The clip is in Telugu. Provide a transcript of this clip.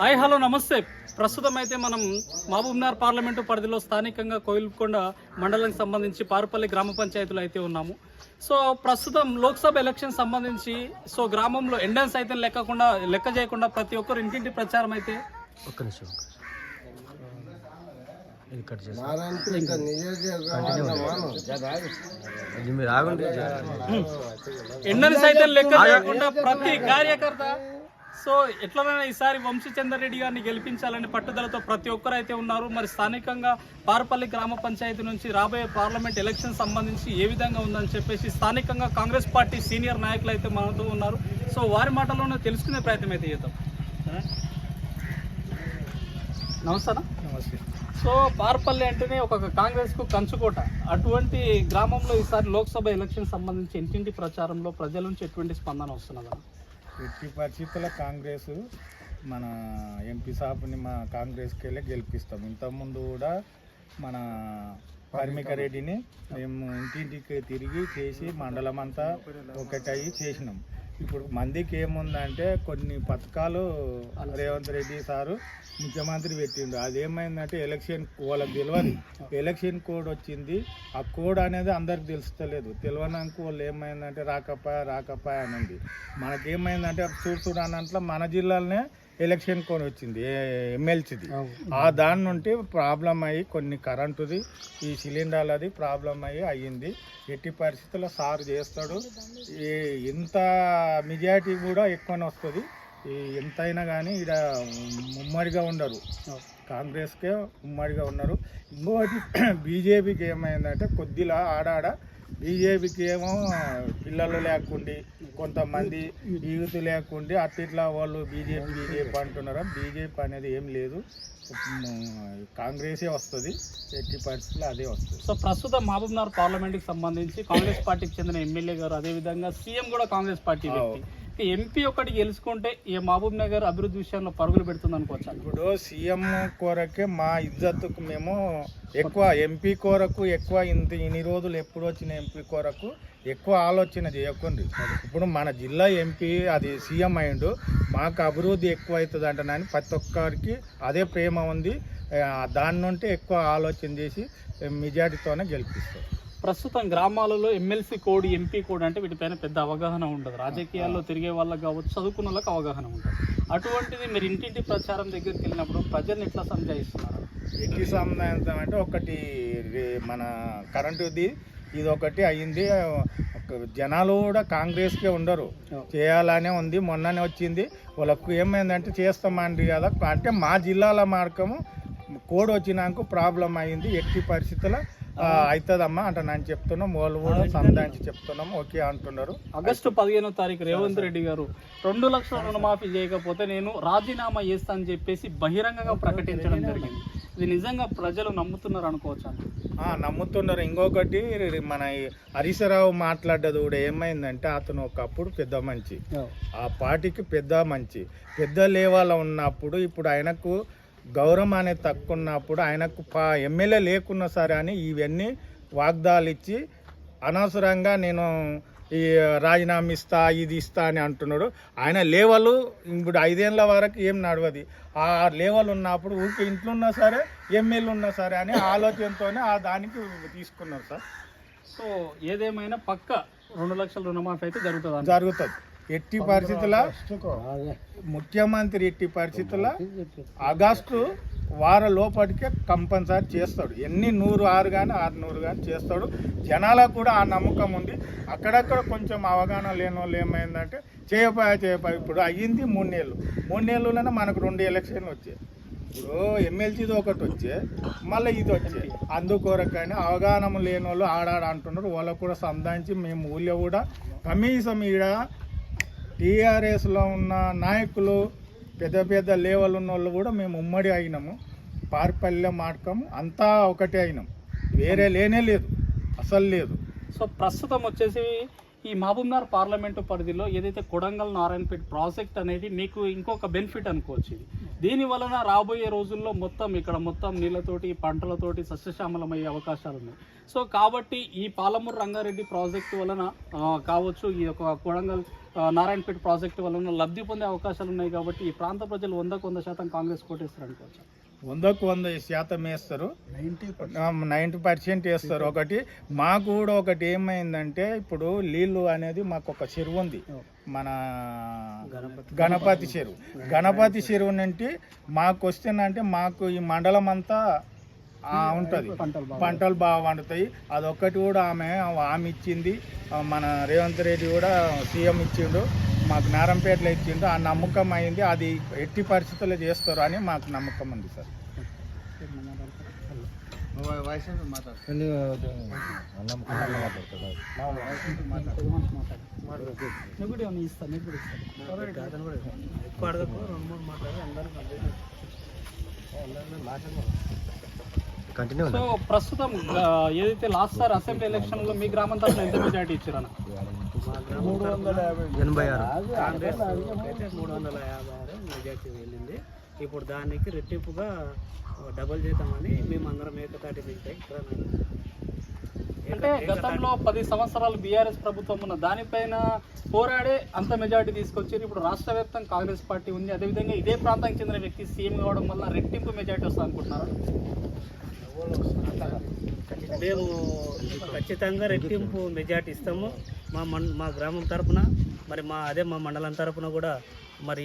హాయ్ హలో నమస్తే. ప్రస్తుతం అయితే మనం మహబూబ్నగర్ పార్లమెంటు పరిధిలో స్థానికంగా కోయిల్కొండ మండలానికి సంబంధించి పారుపల్లి గ్రామ పంచాయతీలో అయితే ఉన్నాము. సో ప్రస్తుతం లోక్సభ ఎలక్షన్ సంబంధించి గ్రామంలో ఎండెన్స్ అయితే లెక్క చేయకుండా ప్రతి ఒక్కరు ఇంటింటి ప్రచారం అయితే ఎండెన్స్ అయితే లెక్క చేయకుండా ప్రతి కార్యకర్త ఎట్లనైనా ఈసారి వంశీచందర్ రెడ్డి గారిని గెలిపించాలని పట్టుదలతో ప్రతి ఒక్కరు అయితే ఉన్నారు. మరి స్థానికంగా పారుపల్లి గ్రామ పంచాయతీ నుంచి రాబోయే పార్లమెంట్ ఎలక్షన్ సంబంధించి ఏ విధంగా ఉందని చెప్పేసి స్థానికంగా కాంగ్రెస్ పార్టీ సీనియర్ నాయకులు అయితే మనతో ఉన్నారు. సో వారి మాటల్లోనే తెలుసుకునే ప్రయత్నం అయితే చేద్దాం. నమస్తే. సో పారుపల్లి అంటేనే ఒక కాంగ్రెస్కు కంచుకోట. అటువంటి గ్రామంలో ఈసారి లోక్సభ ఎలక్షన్ సంబంధించి ఇంటింటి ప్రచారంలో ప్రజల నుంచి ఎటువంటి స్పందన వస్తున్నదా? ఎట్టి పరిస్థితుల్లో కాంగ్రెస్ మన ఎంపీ సాబ్ని మా కాంగ్రెస్కి వెళ్ళి గెలిపిస్తాం. ఇంతకుముందు కూడా మన కార్మిక రెడ్డిని మేము ఇంటింటికి తిరిగి చేసి మండలం అంతా ఒకటయ్యి చేసినాం. ఇప్పుడు మందికి ఏముందంటే కొన్ని పథకాలు రేవంత్ రెడ్డి సారు ముఖ్యమంత్రి పెట్టిండు. అదేమైందంటే ఎలక్షన్ వాళ్ళకి తెలియదు, ఎలక్షన్ కోడ్ వచ్చింది. ఆ కోడ్ అనేది అందరికి తెలుస్తలేదు. తెలియనాక వాళ్ళు ఏమైందంటే రాకపాయ అని ఉంది. మనకేమైందంటే చూడానంట్లో మన జిల్లాలోనే ఎలక్షన్ కోడ్ వచ్చింది ఎమ్మెల్సీది. ఆ దాని నుండి ప్రాబ్లం అయ్యి కొన్ని కరెంటుది ఈ సిలిండర్లది ప్రాబ్లం అయ్యింది. ఎట్టి పరిస్థితుల్లో సార్ చేస్తాడు. ఎంత మెజారిటీ కూడా ఎక్కువనే వస్తుంది. ఎంతైనా కానీ ఇక్కడ ఉమ్మడిగా ఉండరు, కాంగ్రెస్కే ఉమ్మడిగా ఉన్నారు. ఇంకోటి బీజేపీకి ఏమైందంటే కొద్దిలా ఆడాడ బీజేపీకి ఏమో పిల్లలు లేకుండి కొంతమంది యూత్ లేకుండి అట్లా వాళ్ళు బీజేపీ అంటున్నారు. బీజేపీ అనేది ఏం లేదు, కాంగ్రెసే వస్తుంది. ఎట్టి పరిస్థితుల్లో అదే వస్తుంది. సో ప్రస్తుతం మహబూబ్నగర్ పార్లమెంట్కి సంబంధించి కాంగ్రెస్ పార్టీకి చెందిన ఎమ్మెల్యే గారు, అదేవిధంగా సీఎం కూడా కాంగ్రెస్ పార్టీ వ్యక్తి. ఎంపీ ఒకటి గెలుచుకుంటే ఈ మహబూబ్ నగర్ అభివృద్ధి విషయంలో పరుగులు పెడుతుంది అనుకోవచ్చు. ఇప్పుడు సీఎం కోరకే మా ఇజ్జత్తుకు మేము ఎక్కువ ఎంపీ కోరకు ఎక్కువ ఇన్ని రోజులు ఎప్పుడు వచ్చిన ఎంపీ కోరకు ఎక్కువ ఆలోచన చేయకండి. ఇప్పుడు మన జిల్లా ఎంపీ అది సీఎం అయిండు, మాకు అభివృద్ధి ఎక్కువ అవుతుంది అంటున్నాను. ప్రతి ఒక్కరికి అదే ప్రేమ ఉంది. దాని నుండి ఎక్కువ ఆలోచన చేసి మెజారిటీతోనే గెలిపిస్తారు. ప్రస్తుతం గ్రామాలలో ఎమ్మెల్సీ కోడ్, ఎంపీ కోడ్ అంటే వీటిపైన పెద్ద అవగాహన ఉండదు. రాజకీయాల్లో తిరిగే వాళ్ళకి కావచ్చు, చదువుకున్న వాళ్ళకి అవగాహన ఉంటుంది. అటువంటిది మీరు ఇంటింటి ప్రచారం దగ్గరికి వెళ్ళినప్పుడు ప్రజల్ని ఎట్లా సంజాయిస్తున్నారు? ఎట్టి సంబంధం అంటే ఒకటి మన కరెంటుది ఇది ఒకటి అయ్యింది. జనాలు కూడా కాంగ్రెస్కే ఉండరు, చేయాలనే ఉంది. మొన్ననే వచ్చింది వాళ్ళకు ఏమైందంటే చేస్తామండి కదా అంటే మా జిల్లాల మార్గము కోడ్ వచ్చినాక ప్రాబ్లం అయ్యింది. ఎట్టి పరిస్థితుల్లో అవుతుందమ్మా అంటే నేను చెప్తున్నాం, వాళ్ళు కూడా సంధానించి చెప్తున్నాం, ఓకే అంటున్నారు. ఆగస్టు 15వ తారీఖు రేవంత్ రెడ్డి గారు 2 లక్షల రుణమాఫీ చేయకపోతే నేను రాజీనామా చేస్తా అని చెప్పేసి బహిరంగంగా ప్రకటించడం జరిగింది. ఇది నిజంగా ప్రజలు నమ్ముతున్నారు అనుకోవచ్చు? నమ్ముతున్నారు. ఇంకొకటి మన హరీశ్రావు మాట్లాడేది కూడా ఏమైందంటే అతను ఒకప్పుడు పెద్ద మంచి, ఆ పార్టీకి పెద్ద మంచి, పెద్ద లేవాల ఉన్నప్పుడు ఇప్పుడు ఆయనకు గౌరవం అనేది తక్కువ ఉన్నప్పుడు ఆయనకు ఎమ్మెల్యే లేకున్నా సరే అని ఇవన్నీ వాగ్దాలు ఇచ్చి అనవసరంగా నేను ఈ రాజీనామా ఇస్తా ఇది ఇస్తా అని అంటున్నాడు. ఆయన లేవలు ఇప్పుడు 5 ఏళ్ళ వరకు ఏం నడవది. ఆ లేవలు ఉన్నప్పుడు ఊరికి ఇంట్లో ఉన్నా సరే ఎమ్మెల్యే ఉన్నా సరే అని ఆలోచనతోనే దానికి తీసుకున్నారు సార్. సో ఏదేమైనా పక్క 2 లక్షల రుణమాఫీ అయితే జరుగుతుంది. ఎట్టి పరిస్థితుల ముఖ్యమంత్రి ఎట్టి పరిస్థితుల ఆగస్టు వారం లోపలికే కంపల్సరీ చేస్తాడు. ఎన్ని 106 కానీ 600 కానీ చేస్తాడు. జనాలకు కూడా ఆ నమ్మకం ఉంది. అక్కడక్కడ కొంచెం అవగాహన లేని వాళ్ళు ఏమైందంటే చేయపోయా ఇప్పుడు అయ్యింది 3 నెలలోనే మనకు 2 ఎలక్షన్లు వచ్చాయి. ఇప్పుడు ఎమ్మెల్సీది ఒకటి వచ్చే మళ్ళీ ఇది వచ్చే. అందుకొరకని అవగాహన లేని వాళ్ళు ఆడాడ అంటున్నారు. వాళ్ళకు కూడా సంధానించి మేము ఊళ్ళో కూడా కనీసం ఈడ టీఆర్ఎస్లో ఉన్న నాయకులు పెద్ద లేవల్ ఉన్న వాళ్ళు కూడా మేము ఉమ్మడి అయినాము. పారుపల్లి మార్గం అంతా ఒకటే అయినాం, వేరే లేనే లేదు, అసలు లేదు. సో ప్రస్తుతం వచ్చేసి ఈ మహబూబ్నగర్ పార్లమెంటు పరిధిలో ఏదైతే కొడంగల్ నారాయణపేట ప్రాజెక్ట్ అనేది మీకు ఇంకొక బెనిఫిట్ అనుకోవచ్చు. ఇది దీని వలన రాబోయే రోజుల్లో ఇక్కడ మొత్తం నీళ్ళతోటి పంటలతోటి సస్యశ్యామలమయ్యే అవకాశాలు ఉన్నాయి. సో కాబట్టి ఈ పాలమూరు రంగారెడ్డి ప్రాజెక్టు వలన కావచ్చు, ఈ యొక్క కొడంగల్ నారాయణపేట ప్రాజెక్టు వలన లబ్ధి పొందే అవకాశాలు ఉన్నాయి కాబట్టి ఈ ప్రాంత ప్రజలు 100% కాంగ్రెస్ కోటేస్తారు అనుకోవచ్చు. 100% వేస్తారు, 90% వేస్తారు. ఒకటి మాకు కూడా ఒకటి ఏమైందంటే ఇప్పుడు నీళ్ళు అనేది మాకు ఒక చెరువు ఉంది, మన గణపతి చెరువు నుండి మాకు వస్తుందంటే మాకు ఈ మండలం అంతా ఉంటుంది, పంటలు బాగా పండుతాయి. అదొక్కటి కూడా ఆమె ఇచ్చింది. మన రేవంత్ రెడ్డి కూడా సీఎం ఇచ్చిండు, మాకు నారంపేటలో ఇచ్చిండు. ఆ నమ్మకం అయింది, అది ఎట్టి పరిస్థితుల్లో చేస్తారు అని మాకు నమ్మకం ఉంది సార్. సో ప్రస్తుతం ఏదైతే లాస్ట్ సార్ అసెంబ్లీ ఎలక్షన్ లో మీ గ్రామం తరఫున ఎంత మెజార్టీ ఇచ్చారన్న? 356 మెజార్టీ వెళ్ళింది. ఇప్పుడు దానికి రెట్టింపుగా డబల్ చేద్దామని మేము అందరం ఏకతాటి అంటే గతంలో 10 సంవత్సరాలు బీఆర్ఎస్ ప్రభుత్వం ఉన్న దానిపైన పోరాడే అంత మెజార్టీ తీసుకొచ్చారు. ఇప్పుడు రాష్ట్ర వ్యాప్తంగా కాంగ్రెస్ పార్టీ ఉంది, అదేవిధంగా ఇదే ప్రాంతానికి చెందిన వ్యక్తి సీఎం కావడం వల్ల రెట్టింపు మెజార్టీ వస్తుంది అనుకుంటున్నారు. మేము ఖచ్చితంగా రెట్టింపు మెజార్టీ ఇస్తాము. మా గ్రామం తరపున, మరి మా మండలం తరపున కూడా మరి